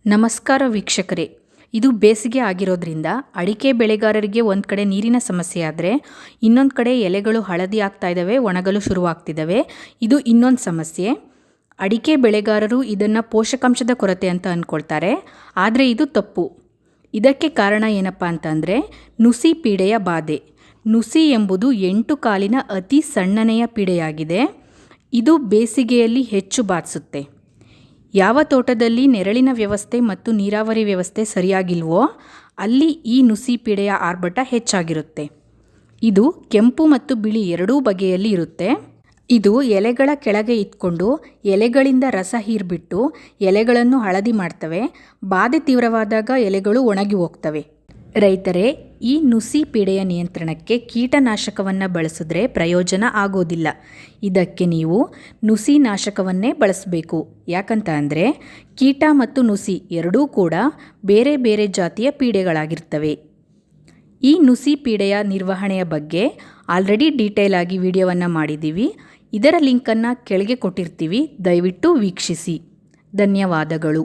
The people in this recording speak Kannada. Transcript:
ನಮಸ್ಕಾರ ವೀಕ್ಷಕರೇ, ಇದು ಬೇಸಿಗೆ ಆಗಿರೋದ್ರಿಂದ ಅಡಿಕೆ ಬೆಳೆಗಾರರಿಗೆ ಒಂದು ಕಡೆ ನೀರಿನ ಸಮಸ್ಯೆ ಆದರೆ ಇನ್ನೊಂದು ಕಡೆ ಎಲೆಗಳು ಹಳದಿ ಆಗ್ತಾ ಇದ್ದಾವೆ, ಒಣಗಲು ಶುರುವಾಗ್ತಿದ್ದಾವೆ. ಇದು ಇನ್ನೊಂದು ಸಮಸ್ಯೆ. ಅಡಿಕೆ ಬೆಳೆಗಾರರು ಇದನ್ನು ಪೋಷಕಾಂಶದ ಕೊರತೆ ಅಂತ ಅಂದ್ಕೊಳ್ತಾರೆ, ಆದರೆ ಇದು ತಪ್ಪು. ಇದಕ್ಕೆ ಕಾರಣ ಏನಪ್ಪ ಅಂತಂದರೆ ನುಸಿ ಪೀಡೆಯ ಬಾಧೆ. ನುಸಿ ಎಂಬುದು 8 ಕಾಲಿನ ಅತಿ ಸಣ್ಣನೆಯ ಪೀಡೆಯಾಗಿದೆ. ಇದು ಬೇಸಿಗೆಯಲ್ಲಿ ಹೆಚ್ಚು ಬಾಧಿಸುತ್ತೆ. ಯಾವ ತೋಟದಲ್ಲಿ ನೆರಳಿನ ವ್ಯವಸ್ಥೆ ಮತ್ತು ನೀರಾವರಿ ವ್ಯವಸ್ಥೆ ಸರಿಯಾಗಿಲ್ವೋ ಅಲ್ಲಿ ಈ ನುಸಿ ಪೀಡೆಯ ಆರ್ಭಟ ಹೆಚ್ಚಾಗಿರುತ್ತೆ. ಇದು ಕೆಂಪು ಮತ್ತು ಬಿಳಿ ಎರಡೂ ಬಗೆಯಲ್ಲಿ ಇರುತ್ತೆ. ಇದು ಎಲೆಗಳ ಕೆಳಗೆ ಇದ್ಕೊಂಡು ಎಲೆಗಳಿಂದ ರಸ ಹೀರ್ಬಿಟ್ಟು ಎಲೆಗಳನ್ನು ಹಳದಿ ಮಾಡ್ತವೆ. ಬಾಧೆ ತೀವ್ರವಾದಾಗ ಎಲೆಗಳು ಒಣಗಿ ಹೋಗ್ತವೆ. ರೈತರೇ, ಈ ನುಸಿ ಪೀಡೆಯ ನಿಯಂತ್ರಣಕ್ಕೆ ಕೀಟನಾಶಕವನ್ನು ಬಳಸಿದ್ರೆ ಪ್ರಯೋಜನ ಆಗೋದಿಲ್ಲ. ಇದಕ್ಕೆ ನೀವು ನುಸಿ ನಾಶಕವನ್ನೇ ಬಳಸಬೇಕು. ಯಾಕಂತ ಅಂದರೆ ಕೀಟ ಮತ್ತು ನುಸಿ ಎರಡೂ ಕೂಡ ಬೇರೆ ಬೇರೆ ಜಾತಿಯ ಪೀಡೆಗಳಾಗಿರ್ತವೆ. ಈ ನುಸಿ ಪೀಡೆಯ ನಿರ್ವಹಣೆಯ ಬಗ್ಗೆ ಆಲ್ರೆಡಿ ಡೀಟೇಲ್ ಆಗಿ ವಿಡಿಯೋವನ್ನು ಮಾಡಿದ್ದೀವಿ. ಇದರ ಲಿಂಕನ್ನು ಕೆಳಗೆ ಕೊಟ್ಟಿರ್ತೀವಿ, ದಯವಿಟ್ಟು ವೀಕ್ಷಿಸಿ. ಧನ್ಯವಾದಗಳು.